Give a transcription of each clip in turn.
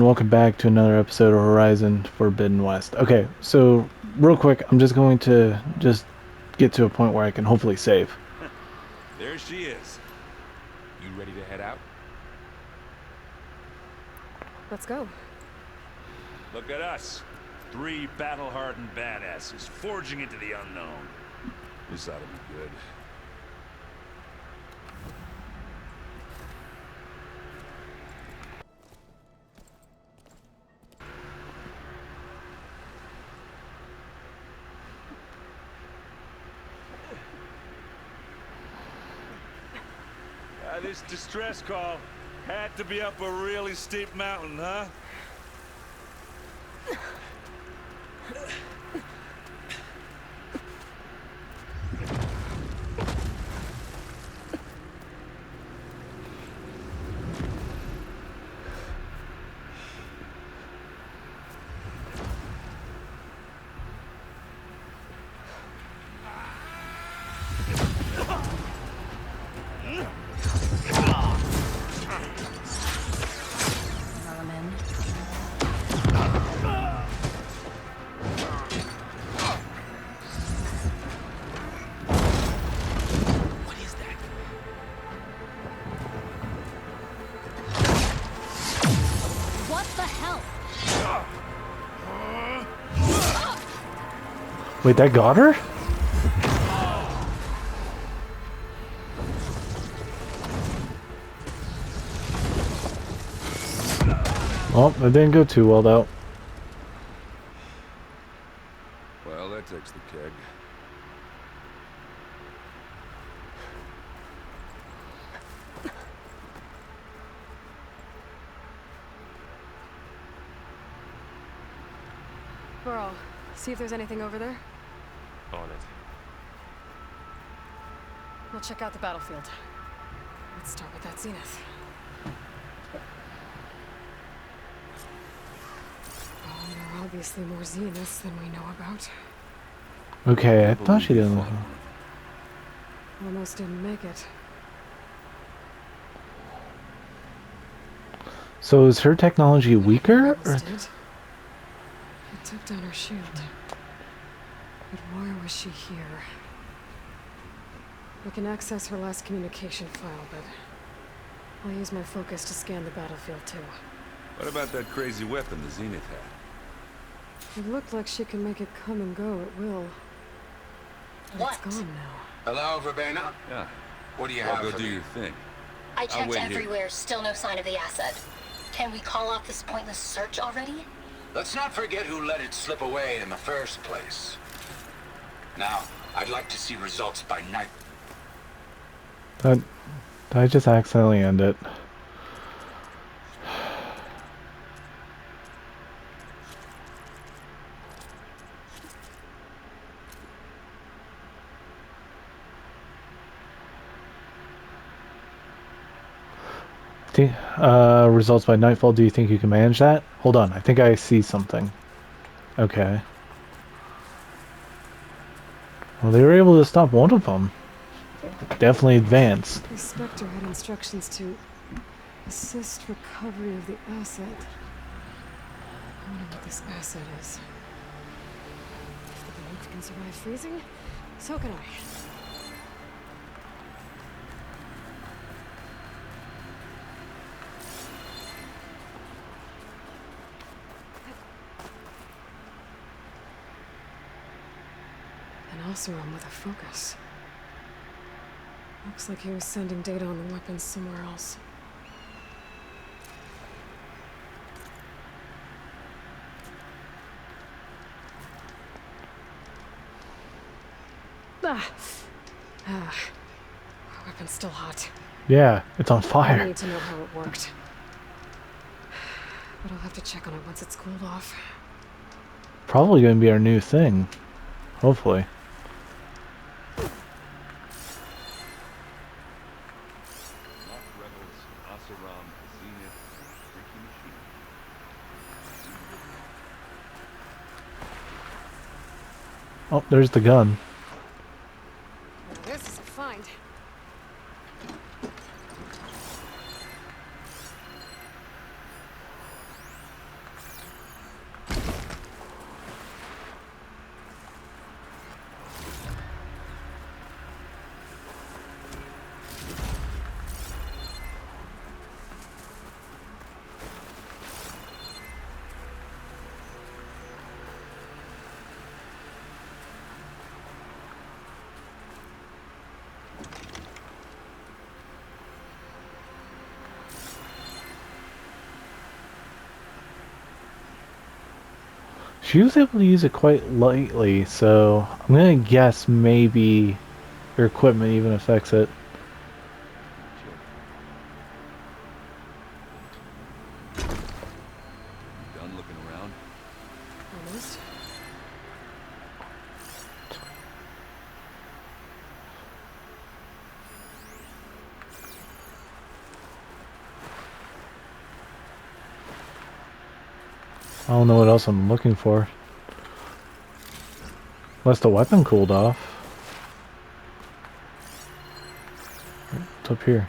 welcome back to another episode of Horizon Forbidden West. Okay, so real quick, I'm just going to get to a point where I can hopefully save. There she is. You ready to head out? Let's go. Look at us. 3 battle-hardened badasses forging into the unknown. This ought to be good. This distress call had to be up a really steep mountain, huh? Wait, that got her? Oh, that didn't go too well, though. Well, that takes the keg. Burl, see if there's anything over there. On it. We'll check out the battlefield. Let's start with that zenith. Oh, there are obviously more zeniths than we know about. Okay, I thought she didn't. Almost didn't make it. So is her technology weaker? Or? It took down her shield. But why was she here? I can access her last communication file, but I'll use my focus to scan the battlefield too. What about that crazy weapon the Zenith had? It looked like she can make it come and go at will. But it's gone now. Hello, Verbena? Yeah. What do you I'll have go for do me? your thing. I checked wait here. everywhere, still no sign of the asset. Can we call off this pointless search already? Let's not forget who let it slip away in the first place. Now, I'd like to see results by night. Did I just accidentally end it? Results by nightfall. Do you think you can manage that? Hold on, I think I see something. Okay. Well, they were able to stop one of them. Definitely advanced. The Spectre had instructions to assist recovery of the asset. I wonder what this asset is. If the beneath can survive freezing, so can I. An Oseram with a focus. Looks like he was sending data on the weapons somewhere else. Our weapon's still hot. Yeah, it's on I fire. need to know how it worked. But I'll have to check on it once it's cooled off. Probably going to be our new thing. Hopefully. Oh, there's the gun. This is a find. She was able to use it quite lightly, so I'm gonna guess maybe her equipment even affects it. Done looking around? Almost. I don't know what else I'm looking for. Unless the weapon cooled off. It's up here.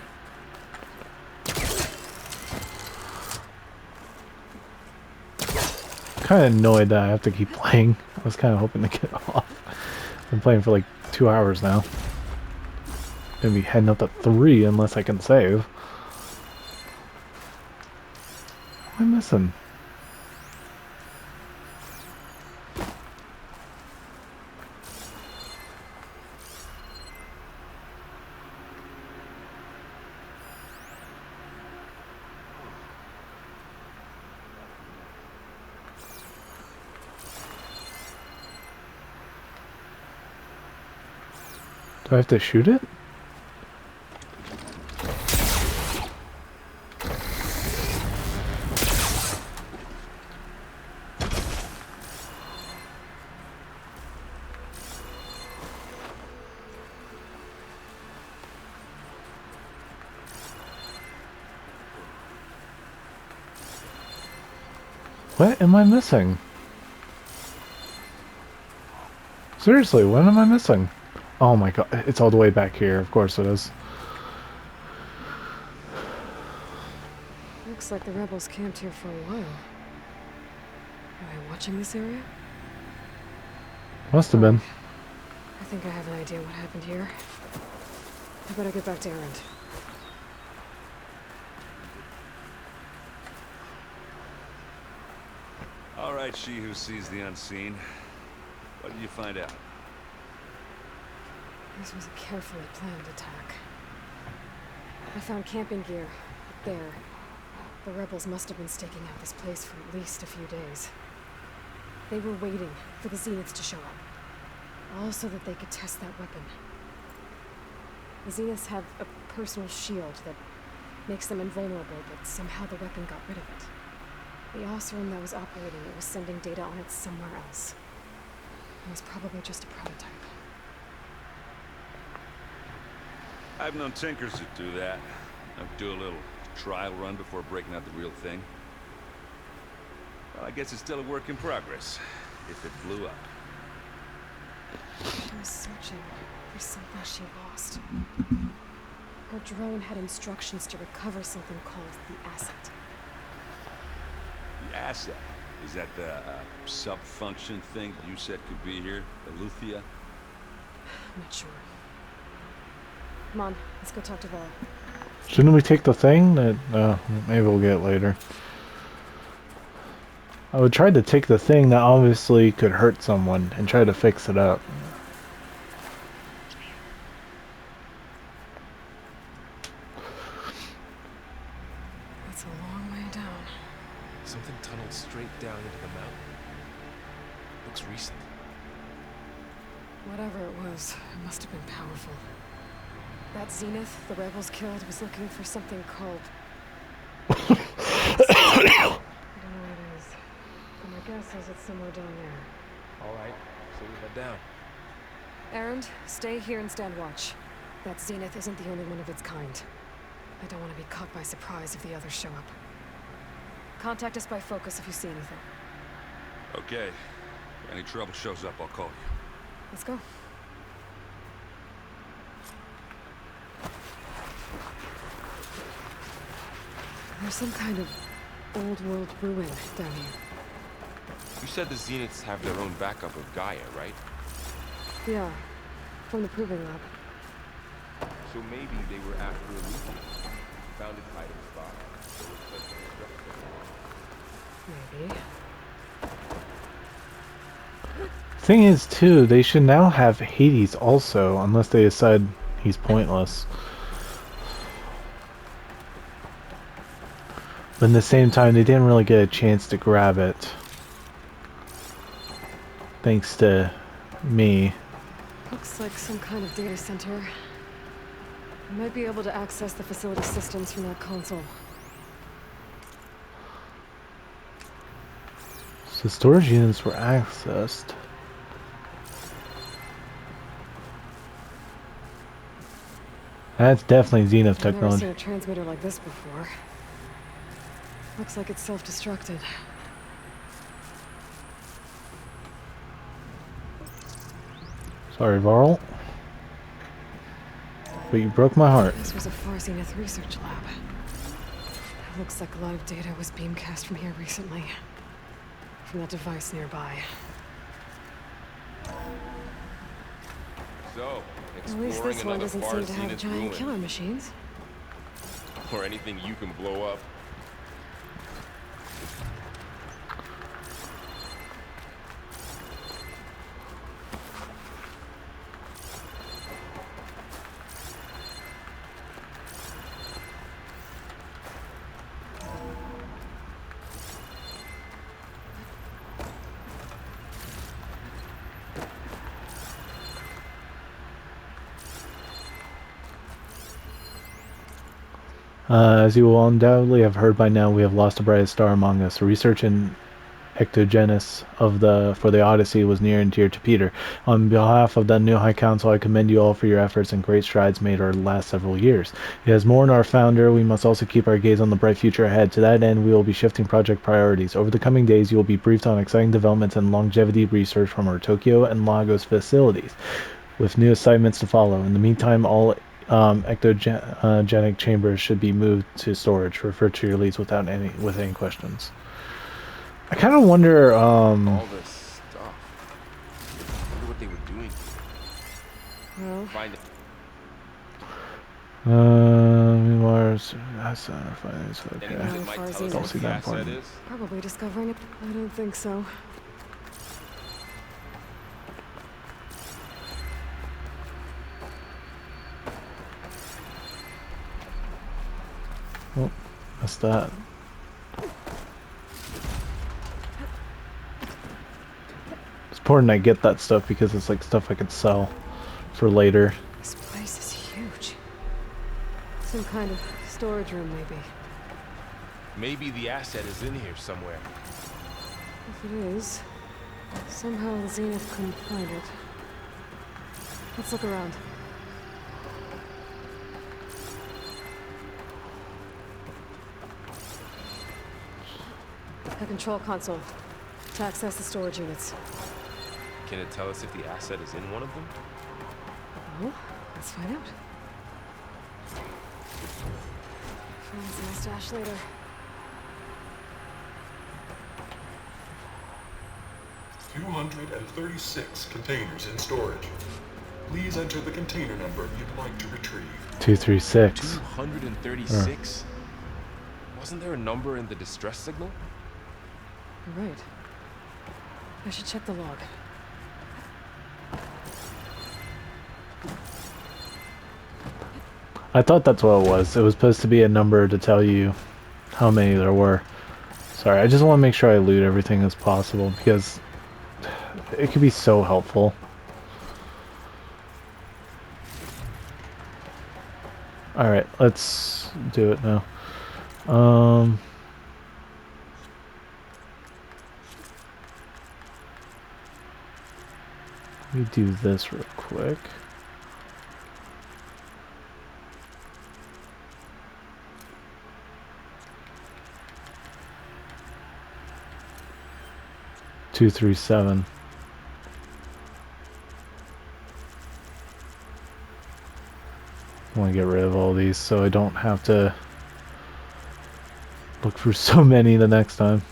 Kind of annoyed that I have to keep playing. I was kind of hoping to get off. I've been playing for like 2 hours now. Gonna be heading up to 3 unless I can save. What am I missing? Do I have to shoot it? What am I missing? Seriously, what am I missing? Oh my god, it's all the way back here. Of course it is. Looks like the rebels camped here for a while. Are they watching this area? Must have been. I think I have an idea what happened here. I better get back to Erend. All right, she who sees the unseen. What did you find out? This was a carefully planned attack. I found camping gear up there. The rebels must have been staking out this place for at least a few days. They were waiting for the Zeniths to show up. All so that they could test that weapon. The Zeniths have a personal shield that makes them invulnerable, but somehow the weapon got rid of it. The Osram that was operating it was sending data on it somewhere else. It was probably just a prototype. I've known tinkers that do that. I'd do a little trial run before breaking out the real thing. Well, I guess it's still a work in progress, if it blew up. She was searching for something she lost. Her drone had instructions to recover something called the asset. The asset? Is that the sub-function thing you said could be here? Eleuthia? I'm not sure. Come on, let's go talk to Vala. Shouldn't we take the thing? That maybe we'll get it later. I would try to take the thing that obviously could hurt someone and try to fix it up. That's a long way down. Something tunneled straight down into the mountain. Looks recent. Whatever it was, it must have been powerful. That Zenith the rebels killed was looking for something called... I don't know what it is. But my guess is it's somewhere down there. Alright, so we head down. Erend, stay here and stand watch. That Zenith isn't the only one of its kind. I don't want to be caught by surprise if the others show up. Contact us by focus if you see anything. Okay. If any trouble shows up, I'll call you. Let's go. There's some kind of old world ruin down here. You said the Zeniths have their own backup of Gaia, right? Yeah, from the proving lab. So maybe they were after Eleuthia. Found its hiding spot. So it's such a Maybe. Thing is, too, they should now have Hades also, unless they decide he's pointless. But at the same time, they didn't really get a chance to grab it. thanks to me. Looks like some kind of data center. I might be able to access the facility systems from that console. So storage units were accessed. That's definitely Zenith I've never technology. seen a transmitter like this before. Looks like it's self-destructed. Sorry, Varl. But you broke my heart. This was a Far Zenith research lab. It looks like a lot of data was beamcast from here recently. From that device nearby. So, At least exploring this one another doesn't Far seem to have Zenith giant ruin. killer machines. Or anything you can blow up. As you will undoubtedly have heard by now, we have lost the brightest star among us. Research in ectogenesis for the Odyssey was near and dear to Peter. On behalf of the new High Council, I commend you all for your efforts and great strides made over the last several years. As mourn our founder, we must also keep our gaze on the bright future ahead. To that end, we will be shifting project priorities. Over the coming days, you will be briefed on exciting developments and longevity research from our Tokyo and Lagos facilities, with new assignments to follow. In the meantime, all ectogenic chambers should be moved to storage. Refer to your leads with any questions. I kind of wonder, All this stuff. I wonder what they were doing. Well, Find it. Mars, finance, okay. Anything that might Far tell us Zenith. Don't what see the that asset important. is? probably discovering it. I don't think so. Oh, that's that. It's important I get that stuff because it's like stuff I could sell for later. This place is huge. Some kind of storage room, maybe. Maybe the asset is in here somewhere. If it is, somehow the Zenith couldn't find it. Let's look around. A control console to access the storage units. Can it tell us if the asset is in one of them? Well, let's find out. Friends, my stash later. $236 containers in storage. Please enter the container number you'd like to retrieve. 236. 236? Wasn't there a number in the distress signal? You're right. I should check the log. I thought that's what it was. It was supposed to be a number to tell you how many there were. Sorry, I just want to make sure I loot everything as possible because it could be so helpful. Alright, let's do it now. Let me do this real quick. Two, 3, 7. I want to get rid of all these so I don't have to look for so many the next time.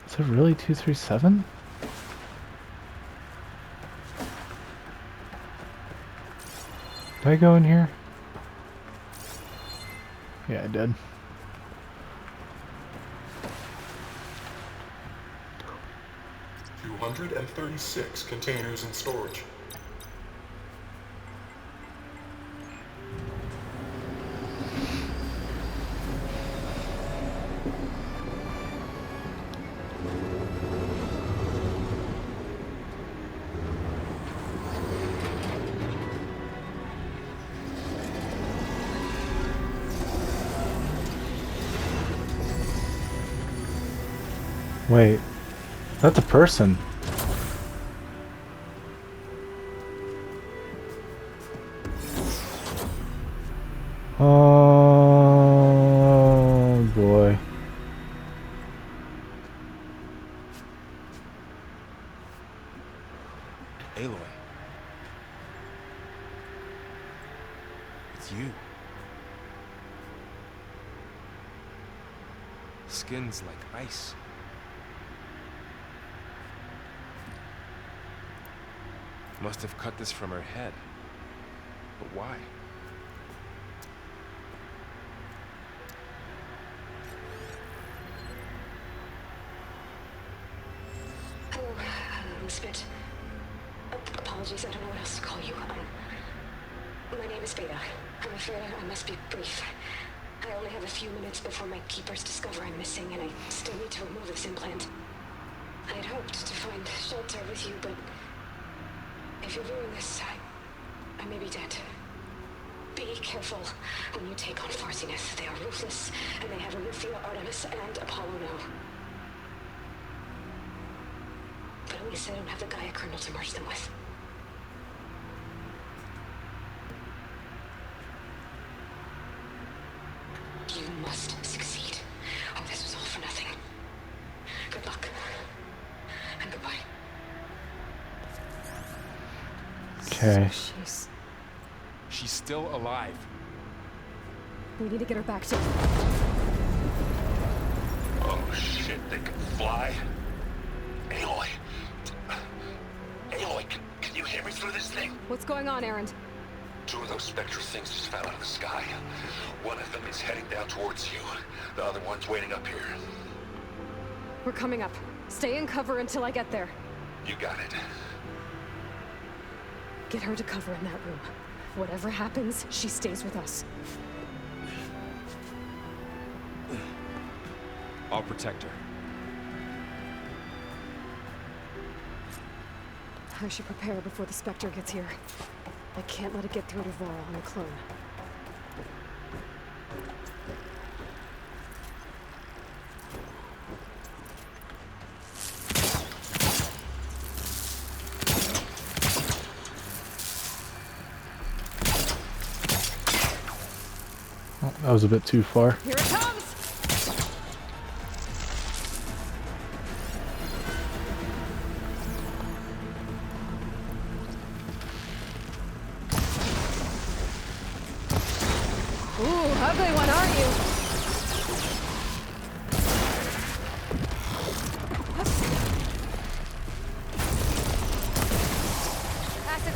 Is it really 237? Did I go in here? Yeah, I did. $236 containers in storage. Wait, that's a person. Oh boy. Aloy. It's you. Skin's like ice. Must have cut this from her head. But why? Hello, Elizabeth. Apologies, I don't know what else to call you. My name is Beta. I'm afraid I must be brief. I only have a few minutes before my keepers discover I'm missing, and I still need to remove this implant. I had hoped to find shelter with you, but if you're doing this, I may be dead. Be careful when you take on Farsiness. They are ruthless, and they have Alethea, Artemis, and Apollo now. But at least I don't have the Gaia kernel to merge them with. You must succeed, or this was all for nothing. Good luck. And goodbye. Okay. So She's still alive. we need to get her back to... Oh shit, they can fly? Aloy. Aloy, can you hear me through this thing? What's going on, Erend? Two of those spectral things just fell out of the sky. One of them is heading down towards you. The other one's waiting up here. We're coming up. Stay in cover until I get there. You got it. Get her to cover in that room. Whatever happens, she stays with us. I'll protect her. I should prepare before the Spectre gets here. I can't let it get through to Varl and the clone. Oh, that was a bit too far. Here it comes! Ooh, ugly one, aren't you? Acid.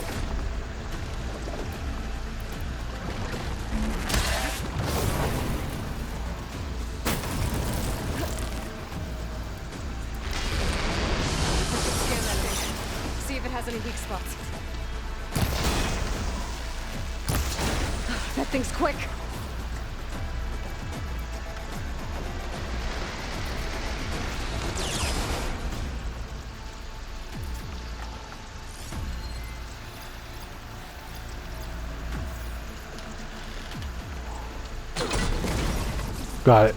Scan that thing. See if it has any weak spots. That thing's quick. Got it.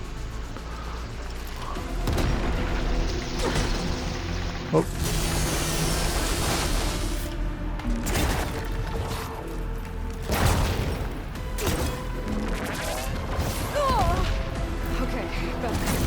Oh. Okay, better.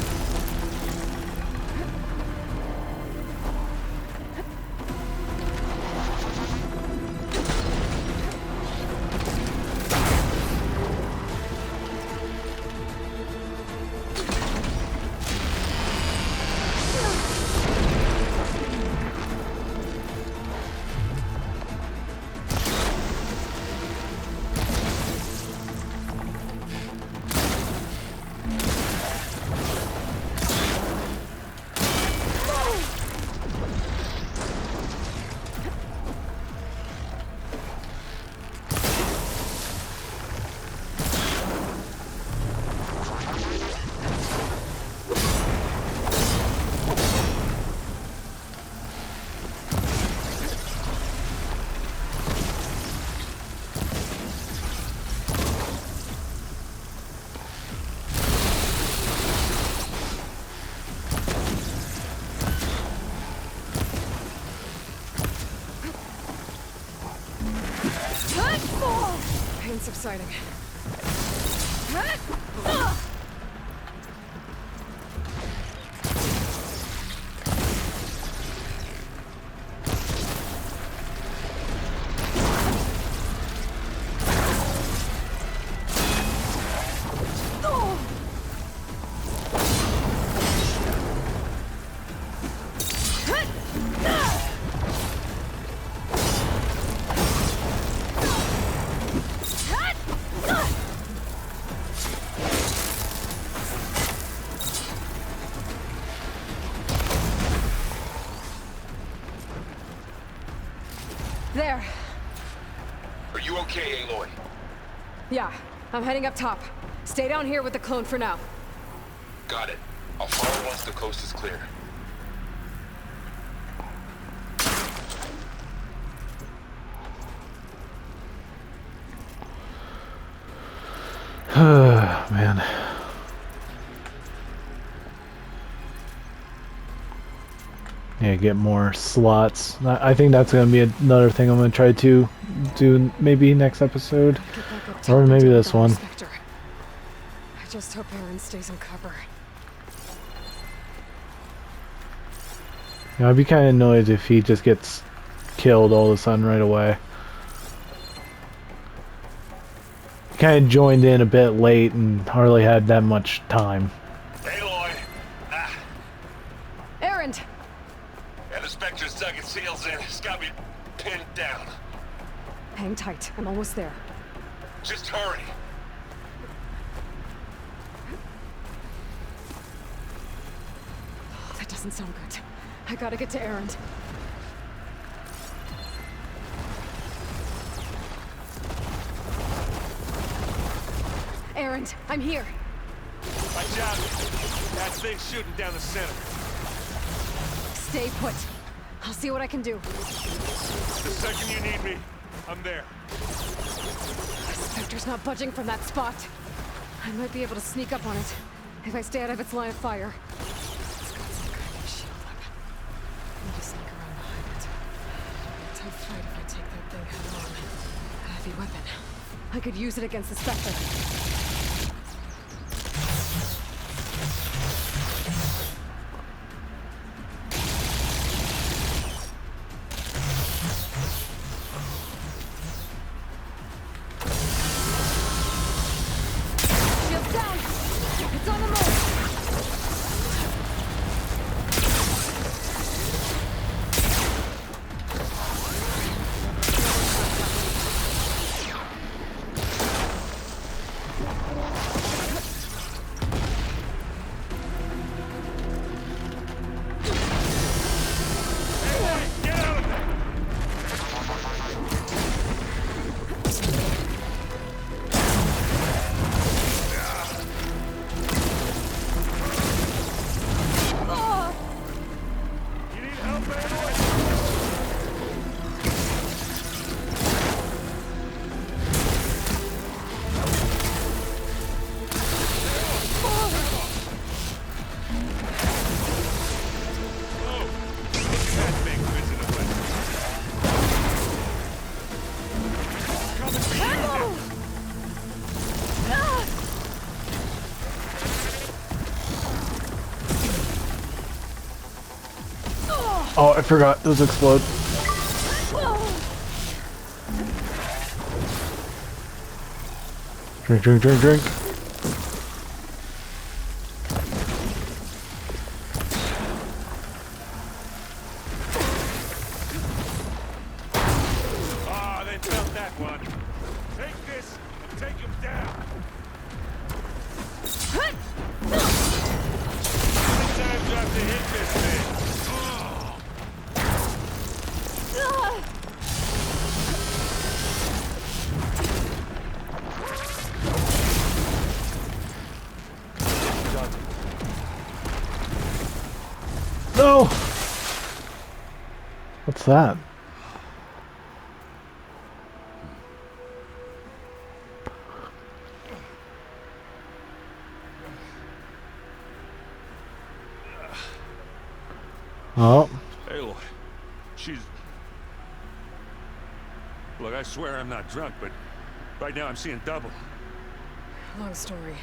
subsiding. There. Are you okay, Aloy? Yeah, I'm heading up top. Stay down here with the clone for now. Got it. I'll follow once the coast is clear. Man. Yeah, get more slots. I think that's gonna be another thing I'm gonna try to do maybe next episode. Get back up top Or and maybe deal with this that one. Spectre. I just hope Aaron stays in cover. I'd be kind of annoyed if he just gets killed all of a sudden right away. Kind of joined in a bit late and hardly had that much time. Aloy! Ah, Aaron! and the Spectre's dug its heels in. It's got me pinned down. Hang tight. I'm almost there. Just hurry. Oh, that doesn't sound good. I gotta get to Aaron. Aaron, I'm here. Watch out. That thing's shooting down the center. Stay put. I'll see what I can do. The second you need me, I'm there. Spectre's not budging from that spot. I might be able to sneak up on it if I stay out of its line of fire. It's got some kind of shield up. Need to sneak around behind it. Tough fight if I take that thing head on. A heavy weapon. I could use it against the Spectre. Shield's down! It's on the move! Get out of there! You need help, Aloy? Oh, that thing visited a weapon. Coming for you. Oh, I forgot. Those explode. Drink, drink, drink, drink. Ah, they felt that one. Take this and take him down. How many times do I have to hit this thing? No! What's that? Oh, Aloy, she's... Look, I swear I'm not drunk, but Right now I'm seeing double. Long story,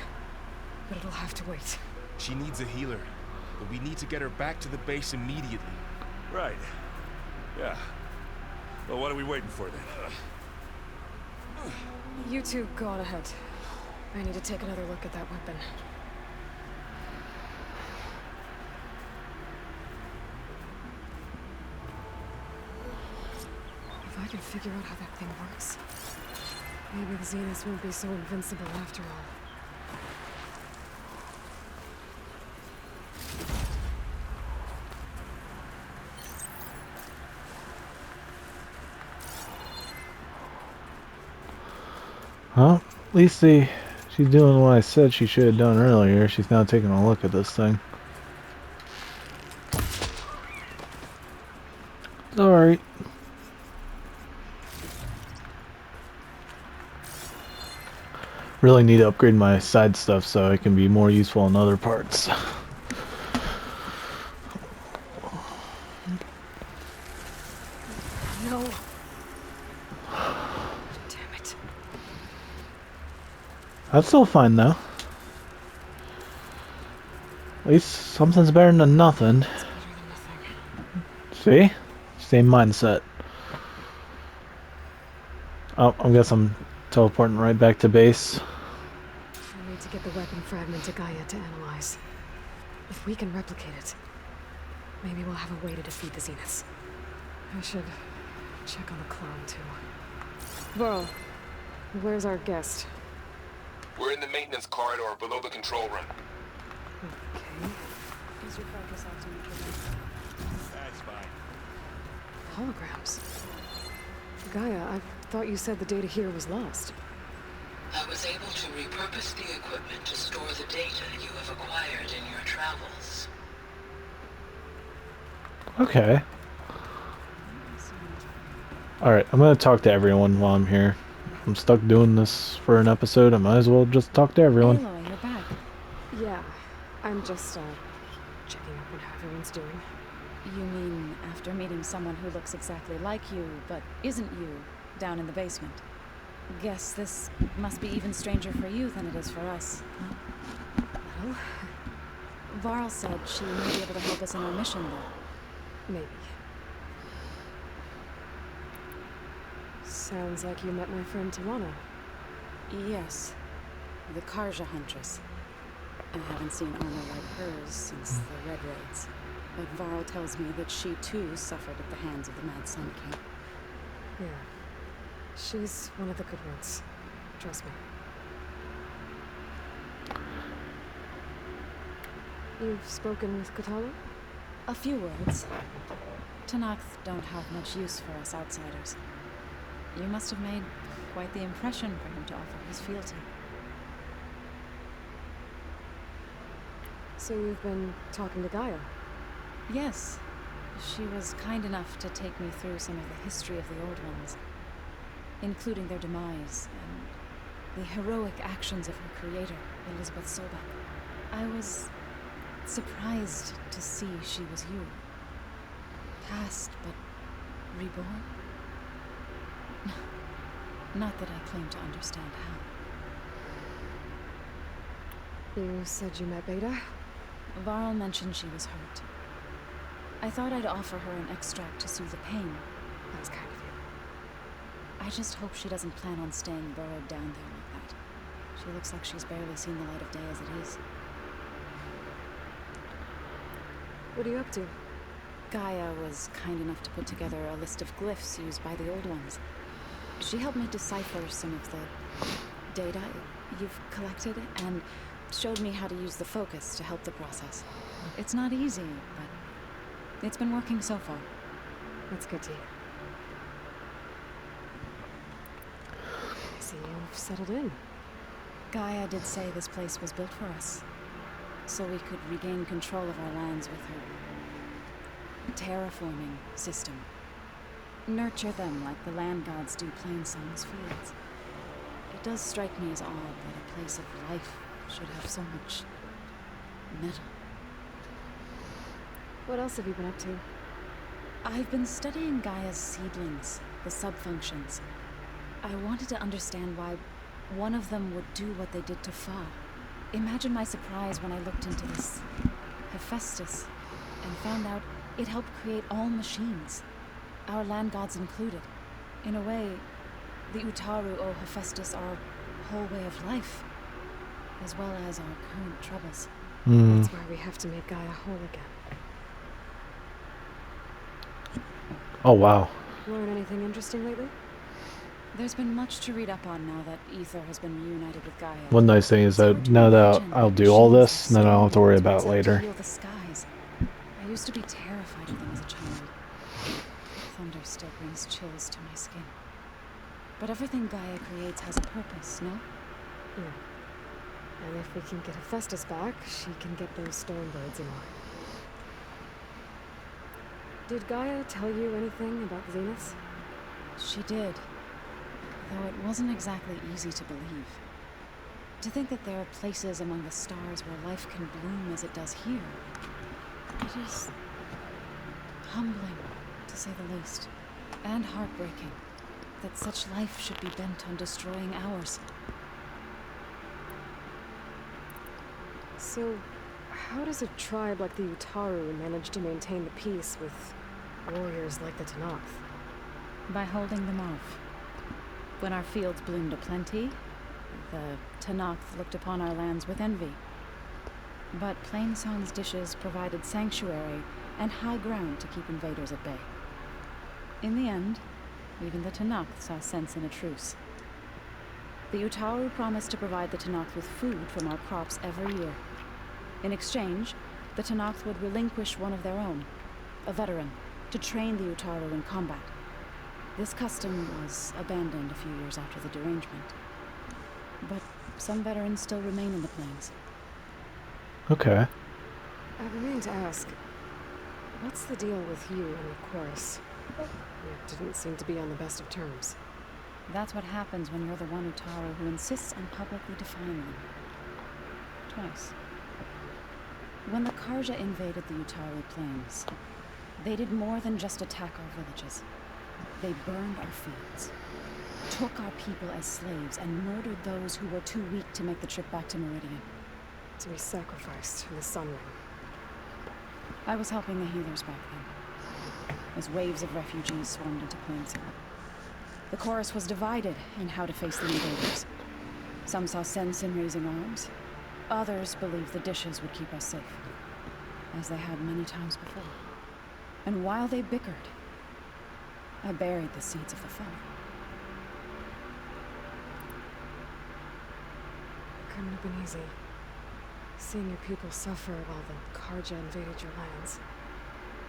but it'll have to wait. She needs a healer, but we need to get her back to the base immediately. Right. Yeah. Well, what are we waiting for then? You two go on ahead. I need to take another look at that weapon. If I can figure out how that thing works, maybe the Zeniths won't be so invincible after all. Well, at least she's doing what I said she should have done earlier. She's now taking a look at this thing. Alright. Really need to upgrade my side stuff so it can be more useful in other parts. No. Damn it. That's still fine though. At least something's better than nothing. It's better than nothing. See? Same mindset. Oh, I guess I'm teleporting right back to base. I need to get the weapon fragment to Gaia to analyze. If we can replicate it, maybe we'll have a way to defeat the Zeniths. I should check on the clone too. Varl, where's our guest? We're in the maintenance corridor below the control room. Okay. Use your focus altimeter. That's fine. Holograms. Gaia, I thought you said the data here was lost. I was able to repurpose the equipment to store the data you have acquired in your travels. Okay. Alright, I'm gonna talk to everyone while I'm here. I'm stuck doing this for an episode. I might as well just talk to everyone. Aloy, you're back. Yeah, I'm just, checking up on how everyone's doing. You mean after meeting someone who looks exactly like you, but isn't you, down in the basement? Guess this must be even stranger for you than it is for us, huh? Well, Varl said she may be able to help us in our mission, though. maybe. Sounds like you met my friend Tawana. Yes. The Karja Huntress. I haven't seen armor like hers since the Red Raids. But Varl tells me that she too suffered at the hands of the Mad Sun King. Yeah. She's one of the good ones. Trust me. You've spoken with Katala? A few words. Tanakh don't have much use for us outsiders. You must have made quite the impression for him to offer his fealty. So you've been talking to Gaia? Yes. She was kind enough to take me through some of the history of the Old Ones, including their demise and the heroic actions of her creator, Elizabeth Sobek. I was surprised to see she was you. Past, but reborn? Not that I claim to understand how. You said you met Beta? Varl mentioned she was hurt. I thought I'd offer her an extract to soothe the pain. That's kind of you. I just hope she doesn't plan on staying burrowed down there like that. She looks like she's barely seen the light of day as it is. What are you up to? Gaia was kind enough to put together a list of glyphs used by the Old Ones. She helped me decipher some of the data you've collected and showed me how to use the focus to help the process. It's not easy, but it's been working so far. That's good to hear. See, you've settled in. Gaia did say this place was built for us, so we could regain control of our lands with her terraforming system. Nurture them like the land gods do Plainsong's fields. It does strike me as odd that a place of life should have so much metal. What else have you been up to? I've been studying Gaia's seedlings, the subfunctions. I wanted to understand why one of them would do what they did to Fa. Imagine my surprise when I looked into this Hephaestus and found out it helped create all machines, our land gods included. In a way, the Utaru owe Hephaestus our whole way of life, as well as our current troubles. That's why we have to make Gaia whole again. Oh, wow. Learn anything interesting lately? There's been much to read up on now that Ether has been reunited with Gaia. One nice thing is It's hard that to now that imagine I'll that do all machines this, like then I don't have to worry stormblades about would it attempt to later. heal the skies. I used to be terrified of them as a child. Thunder still brings chills to my skin. But everything Gaia creates has a purpose, no? Yeah. And if we can get Hephaestus back, she can get those stormblades in line. Did Gaia tell you anything about the Zeniths? She did. Though it wasn't exactly easy to believe. To think that there are places among the stars where life can bloom as it does here. It is humbling, to say the least. And heartbreaking that such life should be bent on destroying ours. So, how does a tribe like the Utaru manage to maintain the peace with warriors like the Tanakh? By holding them off. When our fields bloomed aplenty, the Tanakh looked upon our lands with envy. But Plainsong's dishes provided sanctuary and high ground to keep invaders at bay. In the end, even the Tanakh saw sense in a truce. The Utaru promised to provide the Tanakh with food from our crops every year. In exchange, the Tanakh would relinquish one of their own, a veteran, to train the Utaru in combat. This custom was abandoned a few years after the derangement. But some veterans still remain in the plains. Okay. I remain to ask, what's the deal with you and the chorus? You didn't seem to be on the best of terms. That's what happens when you're the one Utaru who insists on publicly defying them. Twice. When the Karja invaded the Utaru plains, they did more than just attack our villages. They burned our fields, took our people as slaves, and murdered those who were too weak to make the trip back to Meridian. To be sacrificed in the sun ring. I was helping the healers back then, as waves of refugees swarmed into Plainsong. The chorus was divided in how to face the invaders. Some saw sense in raising arms. Others believed the dishes would keep us safe, as they had many times before. And while they bickered, I buried the seeds of the fall. Couldn't have been easy. Seeing your people suffer while the Karja invaded your lands.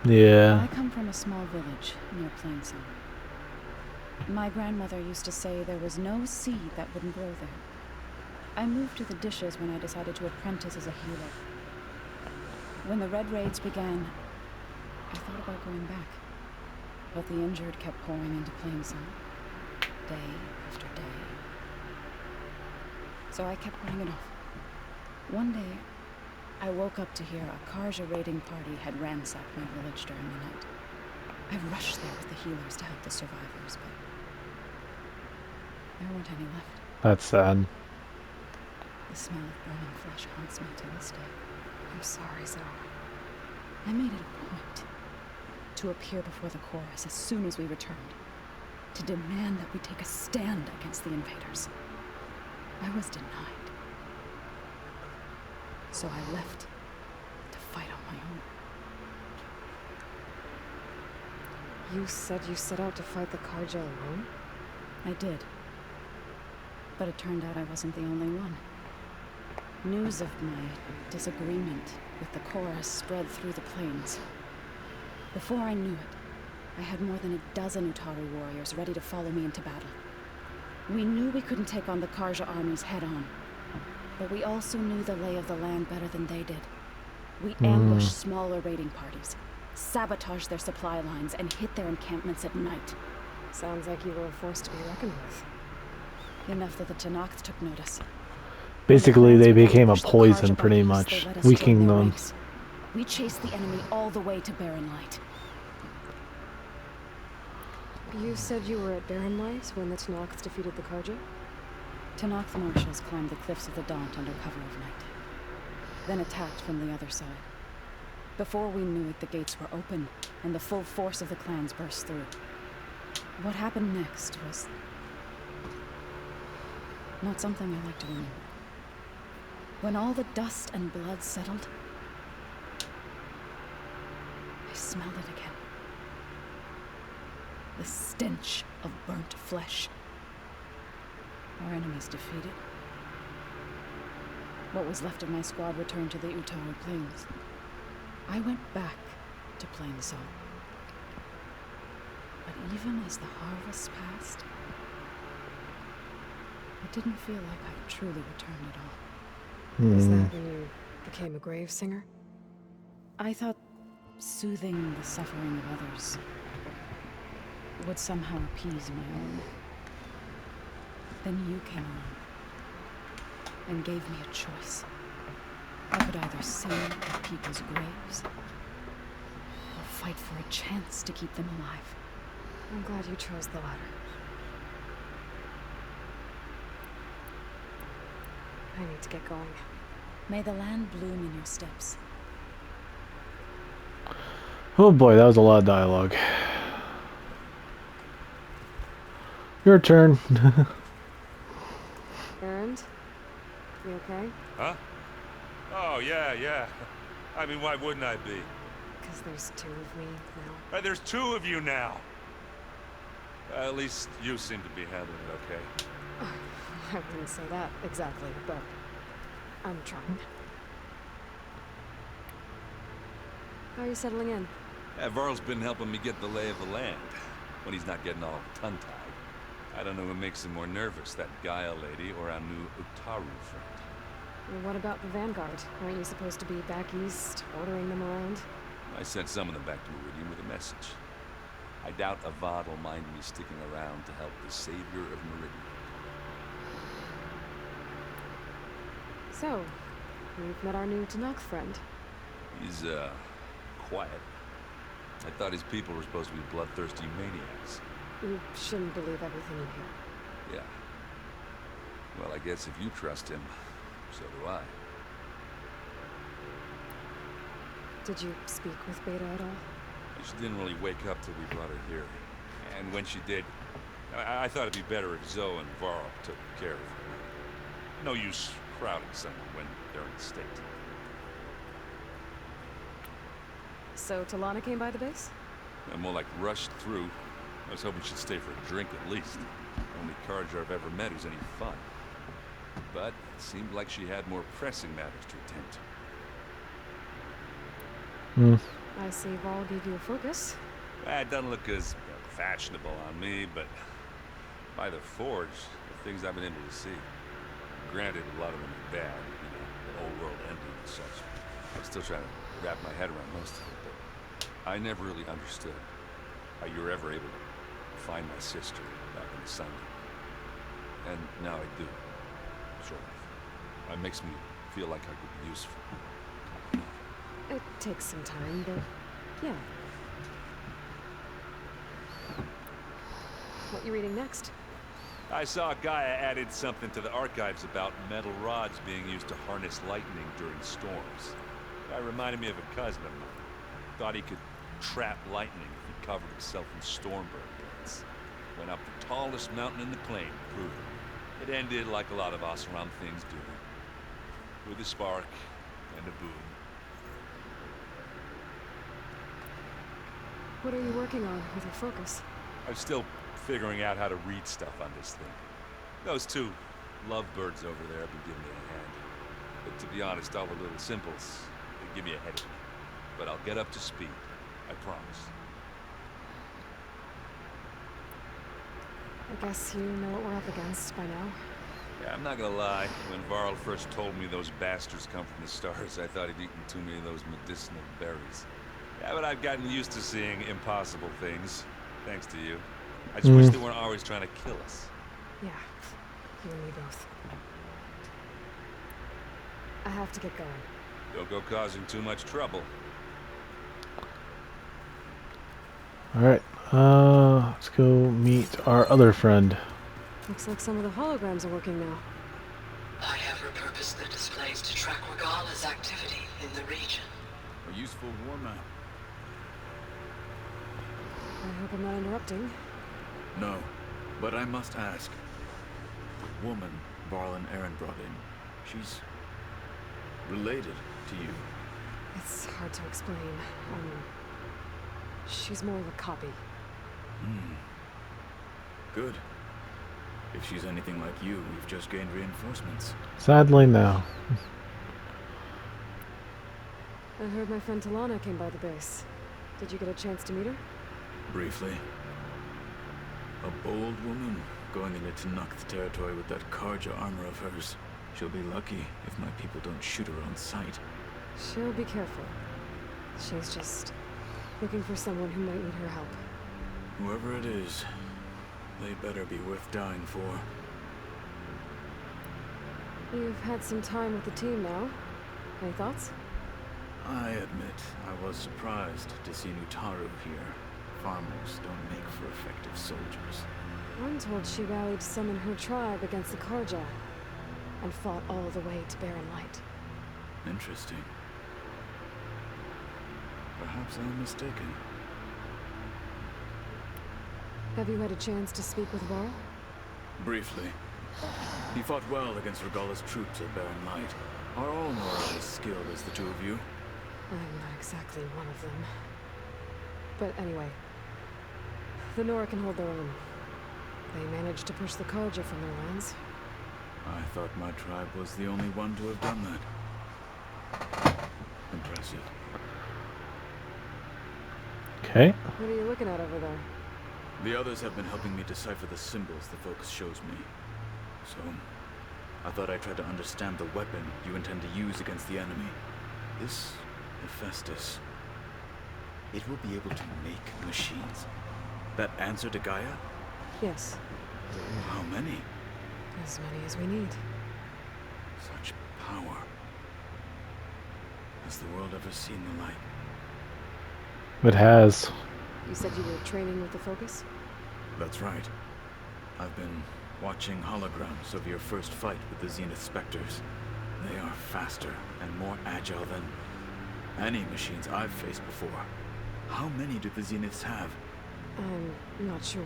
Yeah. I come from a small village near Plainsong. My grandmother used to say there was no seed that wouldn't grow there. I moved to the dishes when I decided to apprentice as a healer. When the Red Raids began, I thought about going back. But the injured kept pouring into Plainsong, day after day. So I kept putting it off. One day, I woke up to hear a Karja raiding party had ransacked my village during the night. I rushed there with the healers to help the survivors, but there weren't any left. That's sad. The smell of burning flesh haunts me to this day. I'm sorry, Zoe. I made it a point to appear before the chorus as soon as we returned, to demand that we take a stand against the invaders. I was denied. So I left to fight on my own. You said you set out to fight the Karja alone? I did. But it turned out I wasn't the only one. News of my disagreement with the chorus spread through the plains. Before I knew it, I had more than a dozen Utaru warriors ready to follow me into battle. We knew we couldn't take on the Karja armies head-on, but we also knew the lay of the land better than they did. We ambushed smaller raiding parties, sabotaged their supply lines, and hit their encampments at night. Sounds like you were a force to be reckoned with. Enough that the Tanakh took notice. Basically, When the they plans became a began to push the poison Karja pretty back east, much, they let us join weakening their them. ranks. We chased the enemy all the way to Barren Light. You said you were at Barren Light when the Tennocs defeated the Carja? Tennoc marshals climbed the cliffs of the Daunt under cover of night, then attacked from the other side. Before we knew it, the gates were open, and the full force of the clans burst through. What happened next was not something I like to remember. When all the dust and blood settled, I smelled it again. The stench of burnt flesh. Our enemies defeated. What was left of my squad returned to the Utaru Plains. I went back to Plainsong. But even as the harvest passed, it didn't feel like I truly returned at all. Is that when you became a grave singer? I thought soothing the suffering of others would somehow appease my own. Then you came along and gave me a choice. I could either sing at people's graves or fight for a chance to keep them alive. I'm glad you chose the latter. I need to get going. May the land bloom in your steps. Oh boy, that was a lot of dialogue. Your turn. Errand? You okay? Huh? Oh, yeah. I mean, why wouldn't I be? Because there's two of me now. There's two of you now. At least you seem to be handling it okay. I wouldn't say that exactly, but I'm trying. How are you settling in? Varl's been helping me get the lay of the land, when he's not getting all tongue-tied. I don't know who makes him more nervous, that Gaia lady or our new Utaru friend. Well, what about the Vanguard? Aren't you supposed to be back east, ordering them around? I sent some of them back to Meridian with a message. I doubt Avad will mind me sticking around to help the savior of Meridian. So, we've met our new Tennoc friend. He's, quiet. I thought his people were supposed to be bloodthirsty maniacs. You shouldn't believe everything you hear. Yeah. Well, I guess if you trust him, so do I. Did you speak with Beta at all? She didn't really wake up till we brought her here. And when she did, I thought it'd be better if Zoe and Varl took care of her. No use crowding someone when they're in the state. So Talana came by the base? I'm more like rushed through. I was hoping she'd stay for a drink at least. Only Carja I've ever met who's any fun. But it seemed like she had more pressing matters to attend to. I see Vol gave you a focus. It doesn't look as fashionable on me, but by the Forge, the things I've been able to see. Granted, a lot of them are bad, the whole world ending and such. I'm still trying to wrap my head around most of it, but I never really understood how you were ever able to find my sister back in the sun. And now I do, sort of. It makes me feel like I could be useful. It takes some time, but yeah. What you reading next? I saw Gaia added something to the archives about metal rods being used to harness lightning during storms. That reminded me of a cousin of mine. Thought he could trap lightning if he covered himself in stormburn blades. Went up the tallest mountain in the plain to prove it. It ended like a lot of Oseram things do. With a spark and a boom. What are you working on with your focus? I'm still figuring out how to read stuff on this thing. Those two lovebirds over there have been giving me a hand. But to be honest, all the little simples, they give me a headache. But I'll get up to speed. I promise. I guess you know what we're up against by now. Yeah, I'm not gonna lie. When Varl first told me those bastards come from the stars, I thought he'd eaten too many of those medicinal berries. Yeah, but I've gotten used to seeing impossible things, thanks to you. I just wish they weren't always trying to kill us. Yeah, you and me both. I have to get going. Don't go causing too much trouble. Alright, Let's go meet our other friend. Looks like some of the holograms are working now. I have repurposed the displays to track Regala's activity in the region. A useful war map. I hope I'm not interrupting. No, but I must ask. The woman Varl and Aaron brought in, she's related to you. It's hard to explain. She's more of a copy. Good. If she's anything like you, we've just gained reinforcements. Sadly, no. I heard my friend Talana came by the base. Did you get a chance to meet her? Briefly. A bold woman going into Tanakh territory with that Karja armor of hers. She'll be lucky if my people don't shoot her on sight. She'll be careful. She's just looking for someone who might need her help. Whoever it is, they better be worth dying for. You've had some time with the team now. Any thoughts? I admit, I was surprised to see Nutaru here. Farmers don't make for effective soldiers. I'm told she rallied some in her tribe against the Karja, and fought all the way to Barren Light. Interesting. Perhaps I'm mistaken. Have you had a chance to speak with Varl? Briefly. He fought well against Regala's troops at Barren Light. Are all Nora as skilled as the two of you? I'm not exactly one of them. But anyway, the Nora can hold their own. They managed to push the Karja from their lands. I thought my tribe was the only one to have done that. Impressive. Okay. What are you looking at over there? The others have been helping me decipher the symbols the focus shows me. So, I thought I'd try to understand the weapon you intend to use against the enemy. This Hephaestus, it will be able to make machines that answer to Gaia? Yes, How many? as many as we need. Such power. Has the world ever seen the like? It has. You said you were training with the Focus? That's right. I've been watching holograms of your first fight with the Zenith Spectres. They are faster and more agile than any machines I've faced before. How many do the Zeniths have? I'm not sure.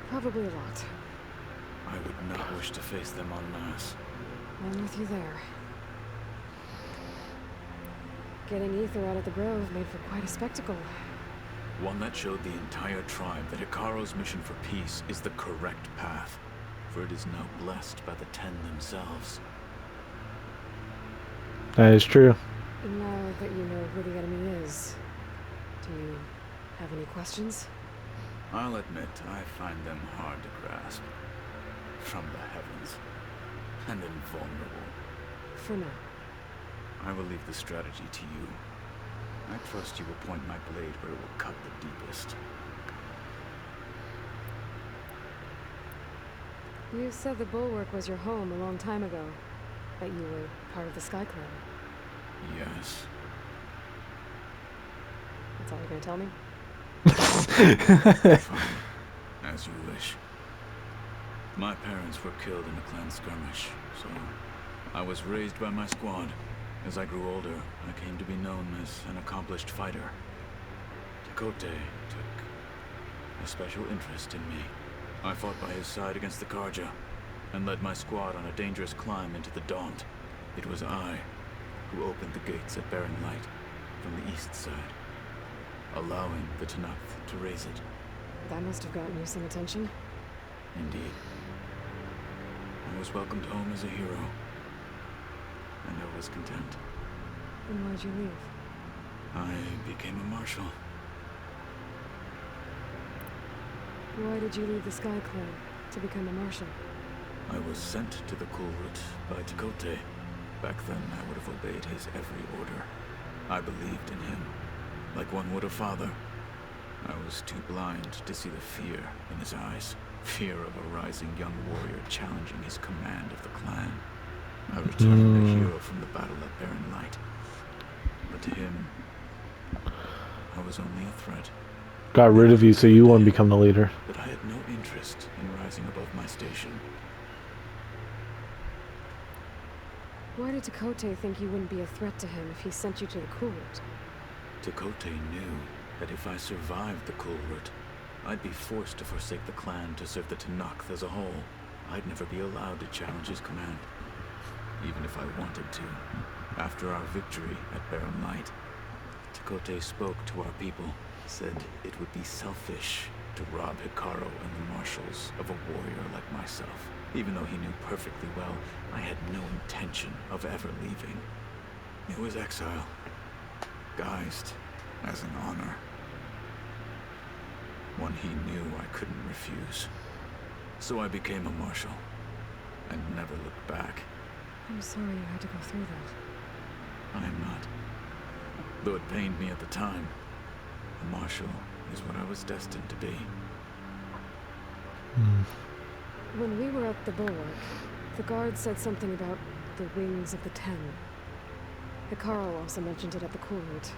Probably a lot. I would not wish to face them en masse. I'm with you there. Getting Ether out of the Grove made for quite a spectacle. One that showed the entire tribe that Hikaru's mission for peace is the correct path, for it is now blessed by the Ten themselves. That is true. Now that you know who the enemy is, do you have any questions? I'll admit, I find them hard to grasp. From the heavens. And invulnerable. For now. I will leave the strategy to you. I trust you will point my blade where it will cut the deepest. You said the Bulwark was your home a long time ago. That you were part of the Sky Clan. Yes. That's all you're gonna tell me? Fine. As you wish. My parents were killed in a clan skirmish, so I was raised by my squad. As I grew older, I came to be known as an accomplished fighter. Takote took a special interest in me. I fought by his side against the Karja, and led my squad on a dangerous climb into the Daunt. It was I who opened the gates at Barren Light from the east side, allowing the Tanakh to raise it. That must have gotten you some attention. Indeed. I was welcomed home as a hero, and I was content. Then why'd you leave? I became a marshal. Why did you leave the Sky Clan to become a marshal? I was sent to the Kulrut by Takote. Back then, I would have obeyed his every order. I believed in him, like one would a father. I was too blind to see the fear in his eyes. Fear of a rising young warrior challenging his command of the clan. I returned a hero from the battle at Barren Light. But to him, I was only a threat. got rid of you so you wouldn't become the leader. But I had no interest in rising above my station. Why did Takote think you wouldn't be a threat to him if he sent you to the Kulrut? Takote knew that if I survived the Kulrut, I'd be forced to forsake the clan to serve the Tenakth as a whole. I'd never be allowed to challenge his command, even if I wanted to. After our victory at Barren Light, Takote spoke to our people, said it would be selfish to rob Hikaru and the marshals of a warrior like myself. Even though he knew perfectly well, I had no intention of ever leaving. It was exile, guised as an honor. One he knew I couldn't refuse. So I became a marshal, and never looked back. I'm sorry you had to go through that. I am not. Though it pained me at the time, a marshal is what I was destined to be. When we were at the bulwark, the guard said something about the wings of the Ten. Hikaru also mentioned it at the Kulrut.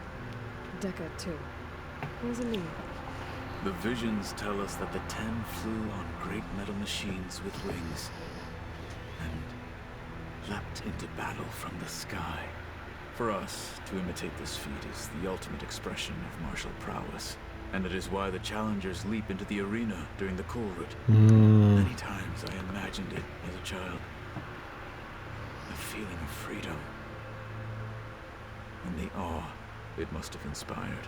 Decca, too. What does it mean? The visions tell us that the Ten flew on great metal machines with wings, and leapt into battle from the sky. For us, to imitate this feat is the ultimate expression of martial prowess, and it is why the challengers leap into the arena during the Kulrut. Many times I imagined it as a child. A feeling of freedom, and the awe it must have inspired.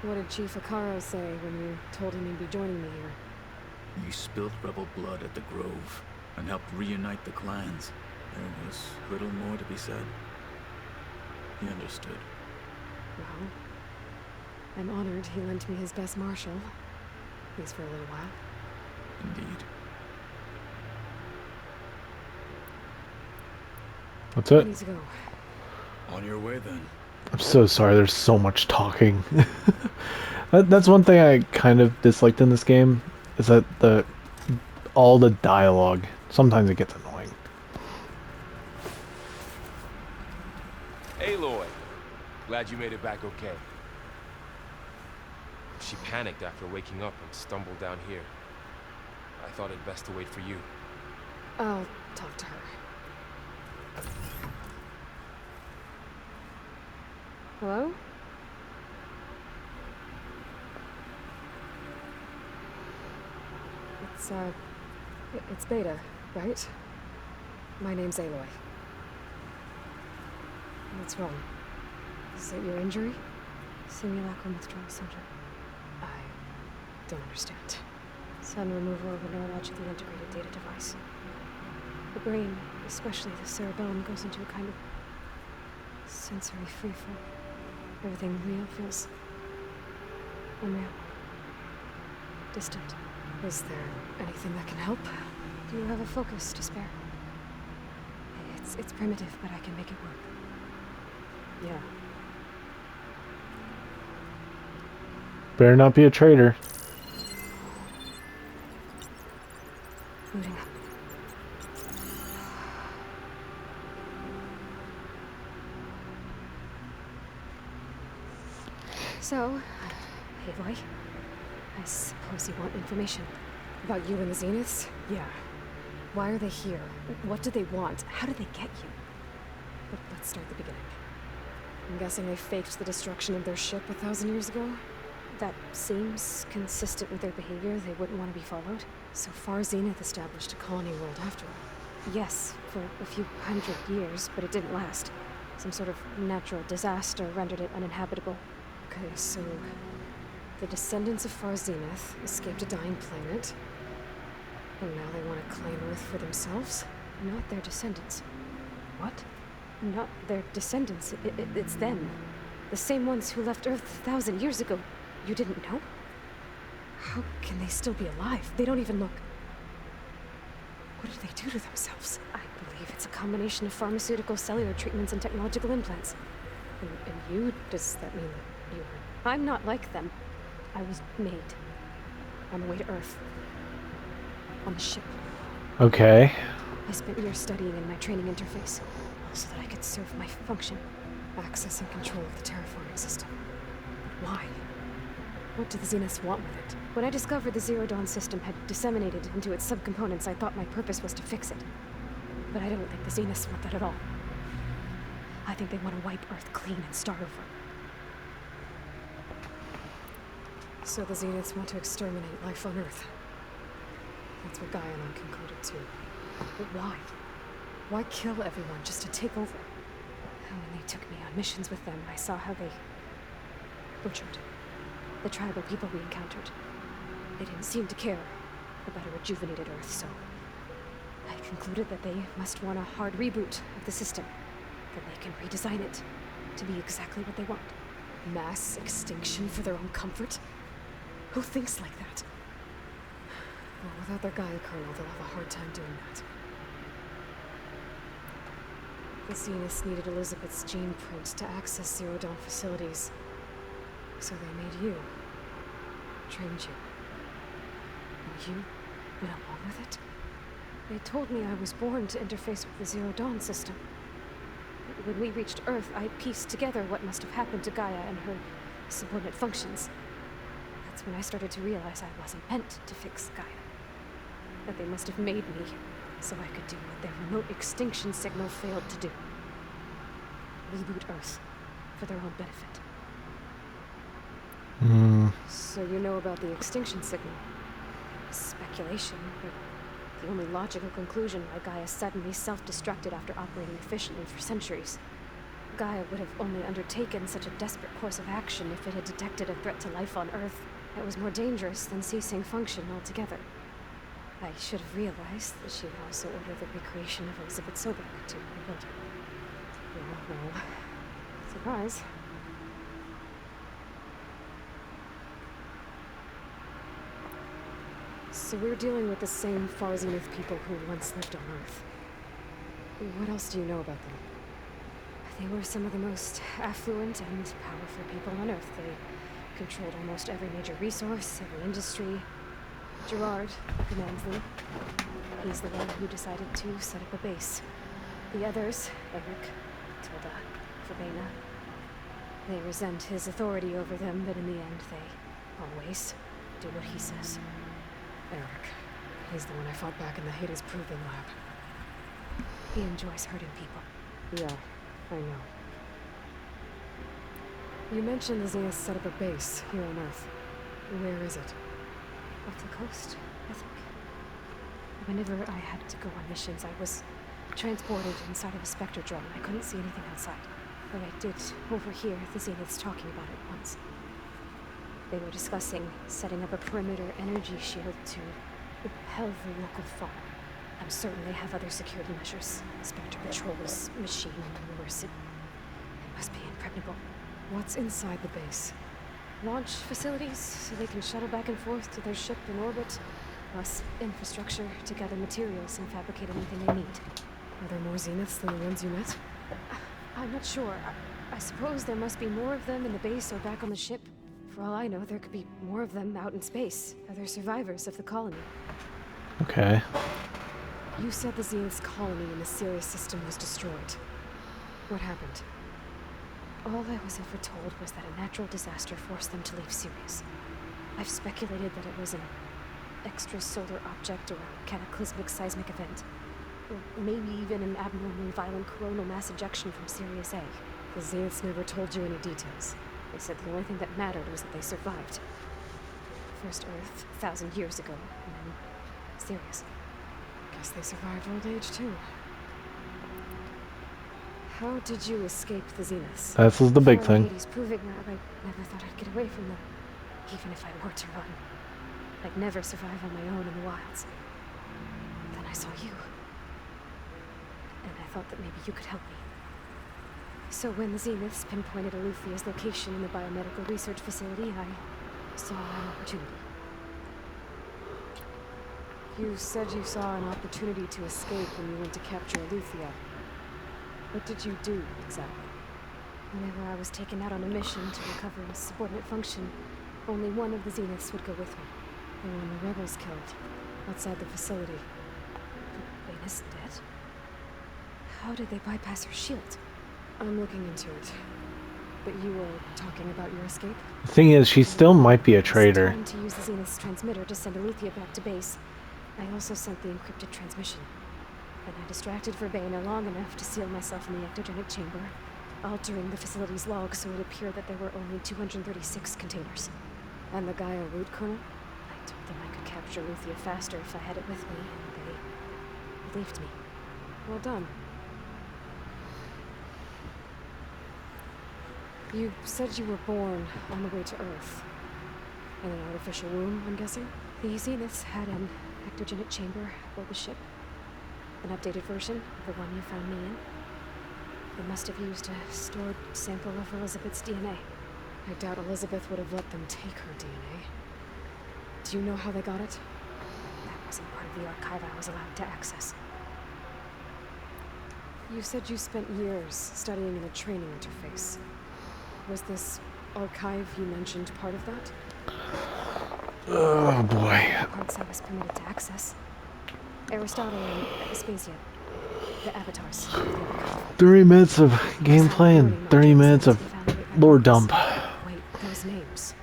What did Chief Hikaru say when you told him you'd be joining me here? You spilled rebel blood at the Grove, and helped reunite the clans. There was little more to be said. He understood. Well, I'm honored he lent me his best marshal. At least for a little while. Indeed. That's I it. need to go. On your way then. I'm so sorry, there's so much talking. That's one thing I kind of disliked in this game, is that all the dialogue, sometimes it gets annoying. Aloy, glad you made it back okay. She panicked after waking up and stumbled down here. I thought it best to wait for you. I'll talk to her. Hello? It's Beta, right? My name's Aloy. What's wrong? Is it your injury? Simulacrum withdrawal syndrome. I don't understand. Sun removal of a neurologically integrated data device. The brain, especially the cerebellum, goes into a kind of sensory freefall. Everything real feels unreal. Distant. Is there anything that can help? Do you have a focus to spare? It's primitive, but I can make it work. Yeah. Better not be a traitor. Booting up. So, Aloy, I suppose you want information about you and the Zeniths? Yeah. Why are they here? What do they want? How did they get you? Let's start at the beginning. I'm guessing they faked the destruction of their ship 1,000 years ago? That seems consistent with their behavior. They wouldn't want to be followed. So far, Zenith established a colony world after all. Yes, for a few hundred years, but it didn't last. Some sort of natural disaster rendered it uninhabitable. Okay, so the descendants of Far Zenith escaped a dying planet, and now they want to claim Earth for themselves? Not their descendants. What? Not their descendants. It's them. The same ones who left Earth 1,000 years ago. You didn't know? How can they still be alive? They don't even look... What did they do to themselves? I believe it's a combination of pharmaceutical, cellular treatments, and technological implants. And you? Does that mean that you were... I'm not like them. I was made. On the way to Earth. On the ship. Okay. I spent years studying in my training interface, so that I could serve my function. Access and control of the terraforming system. Why? What did the Zeniths want with it? When I discovered the Zero Dawn system had disseminated into its subcomponents, I thought my purpose was to fix it. But I don't think the Zeniths want that at all. I think they want to wipe Earth clean and start over. So the Zeniths want to exterminate life on Earth. That's what Gaia and I concluded too. But why? Why kill everyone just to take over? And when they took me on missions with them, I saw how they butchered the tribal people we encountered. They didn't seem to care about a rejuvenated Earth, so I concluded that they must want a hard reboot of the system, that they can redesign it to be exactly what they want. Mass extinction for their own comfort? Who thinks like that? Well, without their Gaia kernel, they'll have a hard time doing that. The Zeniths needed Elizabeth's gene print to access Zero Dawn facilities. So they made you. Trained you. And you went along with it? They told me I was born to interface with the Zero Dawn system. When we reached Earth, I pieced together what must have happened to Gaia and her subordinate functions. That's when I started to realize I wasn't meant to fix Gaia. That they must have made me so I could do what their remote extinction signal failed to do. Reboot Earth for their own benefit. So you know about the extinction signal. Speculation, but the only logical conclusion why Gaia suddenly self-destructed after operating efficiently for centuries. Gaia would have only undertaken such a desperate course of action if it had detected a threat to life on Earth that was more dangerous than ceasing function altogether. I should have realized that she would also order the recreation of Elizabeth Sobek to rebuild her. No. Surprise. So we're dealing with the same Far Zenith people who once lived on Earth. What else do you know about them? They were some of the most affluent and powerful people on Earth. They controlled almost every major resource, every industry. Gerard commands them. He's the one who decided to set up a base. The others, Eric, Tilda, Verbena, they resent his authority over them, but in the end they always do what he says. Eric. He's the one I fought back in the Hades Proving Lab. He enjoys hurting people. Yeah, I know. You mentioned the Zeniths set up a base here on Earth. Where is it? Off the coast, I think. Whenever I had to go on missions, I was transported inside of a Spectre drone. I couldn't see anything outside. But I did overhear the Zeniths talking about it once. They were discussing setting up a perimeter energy shield to repel the local fauna. I'm certain they have other security measures. Spectre patrols, machine wars. It must be impregnable. What's inside the base? Launch facilities, so they can shuttle back and forth to their ship in orbit. Plus infrastructure to gather materials and fabricate anything they need. Are there more Zeniths than the ones you met? I'm not sure. I suppose there must be more of them in the base or back on the ship. For all I know, there could be more of them out in space. Other survivors of the colony. Okay. You said the Zenith's colony in the Sirius system was destroyed. What happened? All I was ever told was that a natural disaster forced them to leave Sirius. I've speculated that it was an extrasolar object or a cataclysmic seismic event. Or maybe even an abnormally violent coronal mass ejection from Sirius A. The Zeniths never told you any details. They said the only thing that mattered was that they survived. First Earth, 1,000 years ago, and then Sirius. Guess they survived old age, too. How did you escape the Zeniths? This is the big thing. Hades Proving Lab, I never thought I'd get away from them. Even if I were to run. I'd never survive on my own in the wilds. Then I saw you. And I thought that maybe you could help me. So when the Zeniths pinpointed Aluthia's location in the biomedical research facility, I saw an opportunity. You said you saw an opportunity to escape when you went to capture Aluthia. What did you do, exactly? Whenever I was taken out on a mission to recover a subordinate function, only one of the Zeniths would go with me. The one the rebels killed, outside the facility. But Vena's dead? How did they bypass her shield? I'm looking into it. But you were talking about your escape? The thing is, she still might be a traitor. It's time to use the Zenith's transmitter to send Aletheia back to base. I also sent the encrypted transmission. And I distracted Verbena long enough to seal myself in the ectogenic chamber, altering the facility's log so it appeared that there were only 236 containers. And the Gaia root kernel? I told them I could capture Aletheia faster if I had it with me, and they believed me. Well done. You said you were born on the way to Earth. In an artificial womb, I'm guessing? The Zeniths had an ectogenic chamber aboard the ship. An updated version of the one you found me in. They must have used a stored sample of Elizabeth's DNA. I doubt Elizabeth would have let them take her DNA. Do you know how they got it? That wasn't part of the archive I was allowed to access. You said you spent years studying in a training interface. Was this archive you mentioned part of that? Oh boy. Parts I was permitted to access. Aristotle and Aspasia. The avatars. 30 minutes of gameplay and 30 minutes of lore dump. Wait, those names.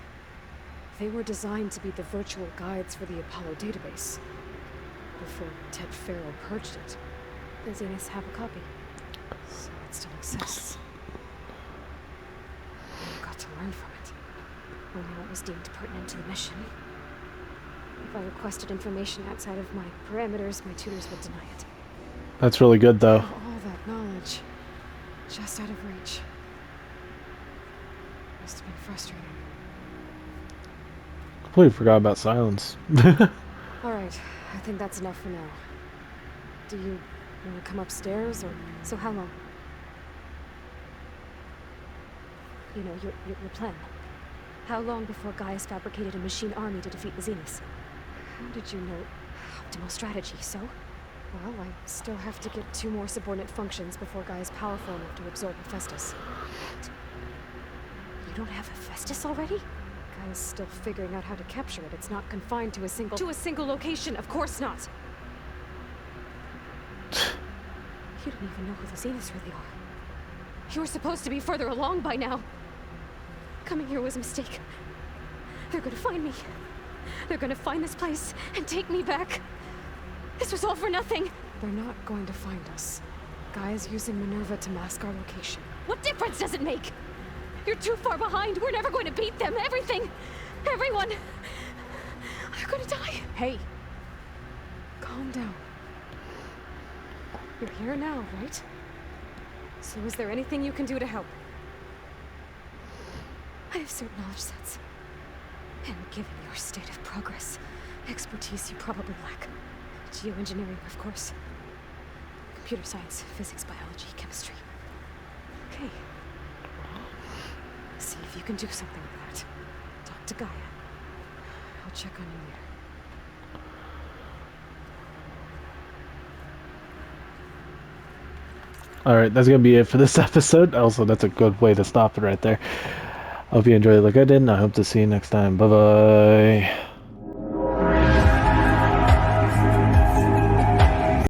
They were designed to be the virtual guides for the Apollo database. Before Ted Farrell purged it. The Zeniths have a copy. So it still exists. I got to learn from it. Only what was deemed pertinent to the mission. If I requested information outside of my parameters, my tutors would deny it. That's really good, though. All that knowledge, just out of reach. Must have been frustrating. Completely forgot about silence. Alright, I think that's enough for now. Do you want to come upstairs, or... So how long? You know, your plan. How long before Gaia's fabricated a machine army to defeat the Zeniths? How did you know? Optimal strategy, so? Well, I still have to get 2 more subordinate functions before Gaia's powerful enough to absorb Hephaestus. What? You don't have Hephaestus already? Gaia's still figuring out how to capture it. It's not confined to a single location, of course not! You don't even know who the Zeniths really are. You were supposed to be further along by now. Coming here was a mistake. They're gonna find me. They're gonna find this place and take me back. This was all for nothing. They're not going to find us. Gaia's using Minerva to mask our location. What difference does it make? You're too far behind. We're never going to beat them. Everything, everyone, are gonna die. Hey, calm down. You're here now, right? So is there anything you can do to help? I have certain knowledge sets. And given your state of progress, expertise you probably lack. Geoengineering, of course. Computer science, physics, biology, chemistry. Okay. See if you can do something with that. Talk to Gaia. I'll check on you later. Alright, that's gonna be it for this episode. Also, that's a good way to stop it right there. I hope you enjoyed it like I did, and I hope to see you next time. Bye-bye.